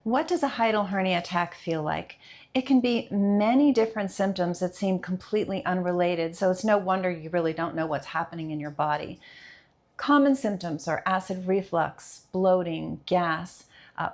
What does a hiatal hernia attack feel like? It can be many different symptoms that seem completely unrelated, so it's no wonder you really don't know what's happening in your body. Common symptoms are acid reflux, bloating, gas,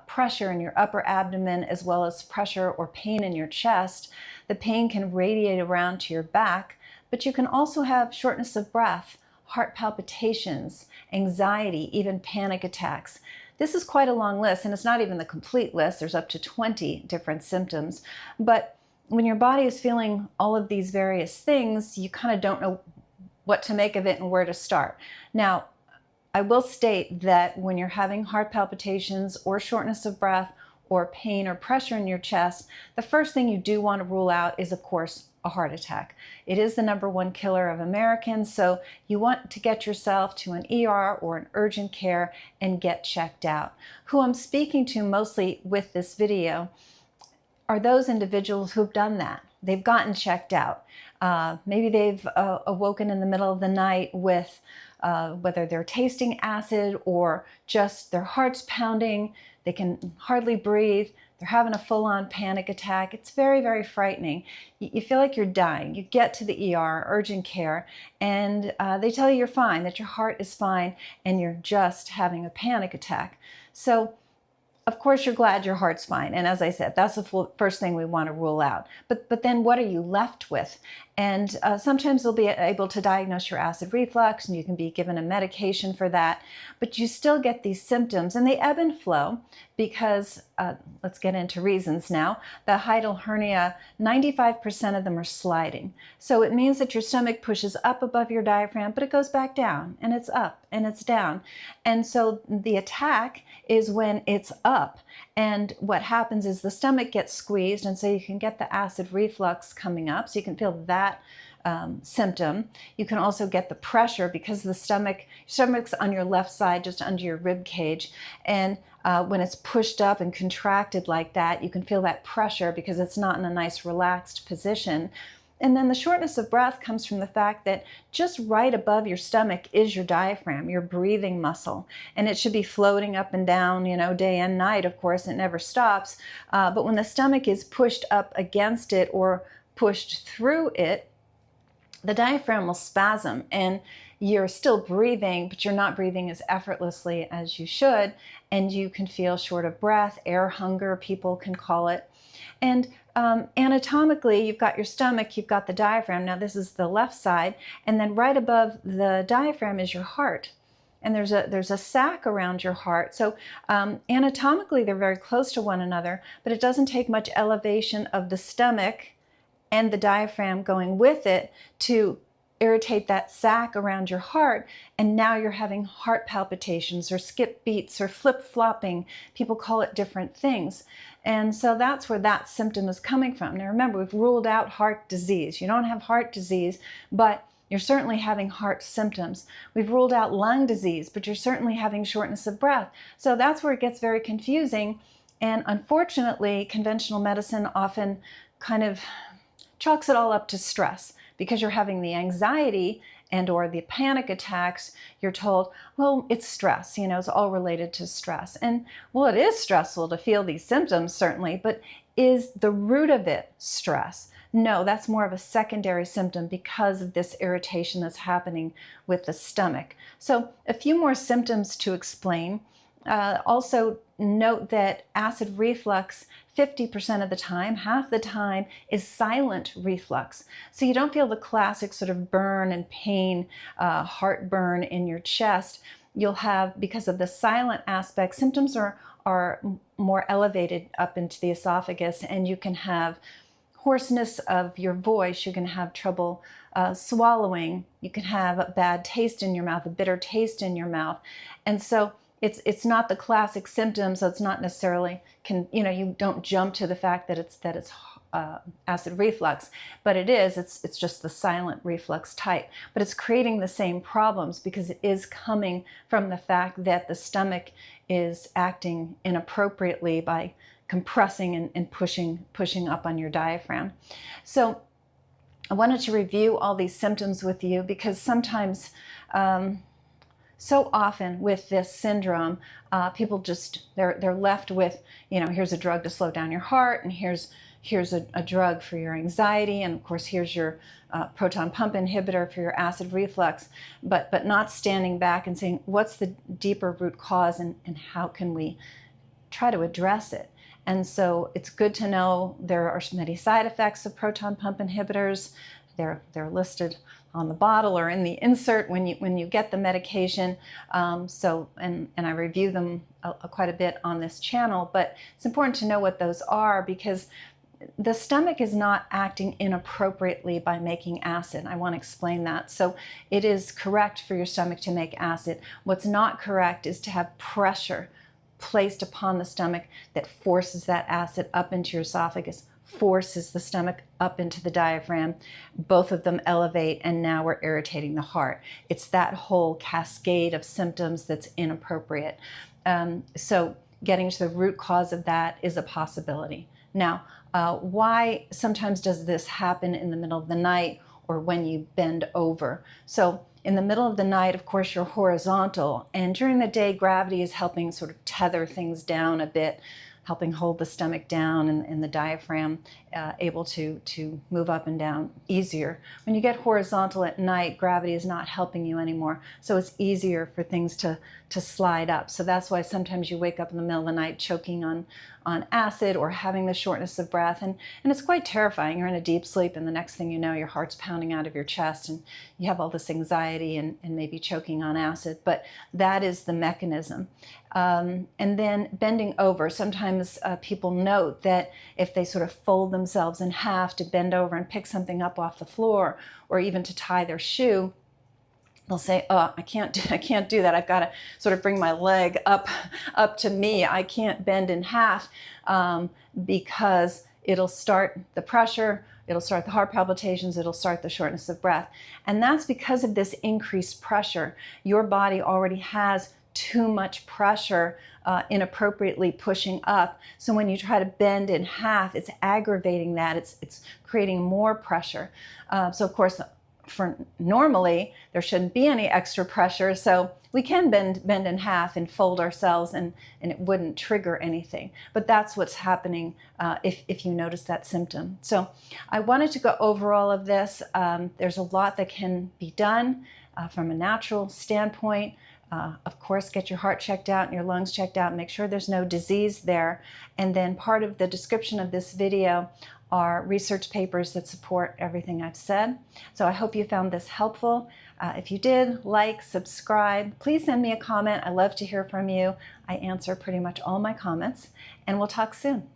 pressure in your upper abdomen, as well as pressure or pain in your chest. The pain can radiate around to your back, but you can also have shortness of breath, heart palpitations, anxiety, even panic attacks. This is quite a long list, and it's not even the complete list. There's up to 20 different symptoms. But when your body is feeling all of these various things, you kind of don't know what to make of it and where to start. Now, I will state that when you're having heart palpitations or shortness of breath or pain or pressure in your chest, the first thing you do want to rule out is, of course, a heart attack. It is the #1 killer of Americans, so you want to get yourself to an ER or an urgent care and get checked out. Who I'm speaking to mostly with this video are those individuals who've done that. They've gotten checked out. Maybe they've awoken in the middle of the night with whether they're tasting acid or just their heart's pounding, they can hardly breathe, they're having a full-on panic attack. It's very, very frightening. You feel like you're dying. You get to the ER, urgent care, and they tell you you're fine, that your heart is fine, and you're just having a panic attack. So, of course, you're glad your heart's fine. And as I said, that's the first thing we want to rule out. But then what are you left with? And sometimes they'll be able to diagnose your acid reflux, and you can be given a medication for that. But you still get these symptoms, and they ebb and flow because, let's get into reasons now. The hiatal hernia, 95% of them are sliding. So it means that your stomach pushes up above your diaphragm, but it goes back down, and it's up, and it's down. And so the attack is when it's up. And what happens is the stomach gets squeezed, and so you can get the acid reflux coming up. So you can feel that symptom. You can also get the pressure because the stomach's on your left side, just under your rib cage. And when it's pushed up and contracted like that, you can feel that pressure because it's not in a nice relaxed position. And then the shortness of breath comes from the fact that just right above your stomach is your diaphragm, your breathing muscle. And it should be floating up and down, day and night, of course, it never stops. But when the stomach is pushed up against it or pushed through it, the diaphragm will spasm and you're still breathing, but you're not breathing as effortlessly as you should. And you can feel short of breath, air hunger, people can call it. And anatomically, you've got your stomach, you've got the diaphragm. Now this is the left side, and then right above the diaphragm is your heart. And there's a sac around your heart. So anatomically, they're very close to one another, but it doesn't take much elevation of the stomach and the diaphragm going with it to irritate that sac around your heart, and now you're having heart palpitations or skip beats or flip-flopping. People call it different things. And so that's where that symptom is coming from. Now remember, we've ruled out heart disease. You don't have heart disease, but you're certainly having heart symptoms. We've ruled out lung disease, but you're certainly having shortness of breath. So that's where it gets very confusing. And unfortunately, conventional medicine often kind of chalks it all up to stress. Because you're having the anxiety and or the panic attacks, you're told, well, it's stress, it's all related to stress. And well, it is stressful to feel these symptoms, certainly, but is the root of it stress? No, that's more of a secondary symptom because of this irritation that's happening with the stomach. So a few more symptoms to explain. Also note that acid reflux 50% of the time, half the time, is silent reflux. So you don't feel the classic sort of burn and pain, heartburn in your chest. You'll have, because of the silent aspect, symptoms are more elevated up into the esophagus, and you can have hoarseness of your voice, you can have trouble swallowing, you can have a bad taste in your mouth, a bitter taste in your mouth. And so it's not the classic symptoms, so it's not necessarily, you don't jump to the fact that it's acid reflux, but it's just the silent reflux type. But it's creating the same problems because it is coming from the fact that the stomach is acting inappropriately by compressing and pushing up on your diaphragm. So I wanted to review all these symptoms with you because sometimes so often with this syndrome, people just, they're left with, here's a drug to slow down your heart, and here's a drug for your anxiety, and of course here's your proton pump inhibitor for your acid reflux, but not standing back and saying, what's the deeper root cause, and how can we try to address it? And so it's good to know there are many side effects of proton pump inhibitors. They're listed on the bottle or in the insert when you get the medication. And I review them quite a bit on this channel, but it's important to know what those are, because the stomach is not acting inappropriately by making acid. I want to explain that. So it is correct for your stomach to make acid. What's not correct is to have pressure placed upon the stomach that forces that acid up into your esophagus, forces the stomach up into the diaphragm. Both of them elevate, and now we're irritating the heart. It's that whole cascade of symptoms that's inappropriate. So getting to the root cause of that is a possibility. Now, why sometimes does this happen in the middle of the night or when you bend over? So in the middle of the night, of course, you're horizontal, and during the day, gravity is helping sort of tether things down a bit, helping hold the stomach down and the diaphragm able to move up and down easier. When you get horizontal at night, gravity is not helping you anymore, so it's easier for things to slide up. So that's why sometimes you wake up in the middle of the night choking on acid or having the shortness of breath, and it's quite terrifying. You're in a deep sleep, and the next thing you know, your heart's pounding out of your chest, and you have all this anxiety and maybe choking on acid. But that is the mechanism. And then bending over. Sometimes people note that if they sort of fold themselves in half to bend over and pick something up off the floor, or even to tie their shoe, they'll say, oh, I can't do that. I've got to sort of bring my leg up to me. I can't bend in half because it'll start the pressure, it'll start the heart palpitations, it'll start the shortness of breath. And that's because of this increased pressure. Your body already has too much pressure inappropriately pushing up. So when you try to bend in half, it's aggravating that. It's creating more pressure. So of course, for normally, there shouldn't be any extra pressure, so we can bend in half and fold ourselves, and it wouldn't trigger anything. But that's what's happening if you notice that symptom. So I wanted to go over all of this. There's a lot that can be done from a natural standpoint. Of course, get your heart checked out and your lungs checked out, and make sure there's no disease there. And then part of the description of this video are research papers that support everything I've said. So I hope you found this helpful. If you did, like, subscribe. Please send me a comment. I love to hear from you. I answer pretty much all my comments, and we'll talk soon.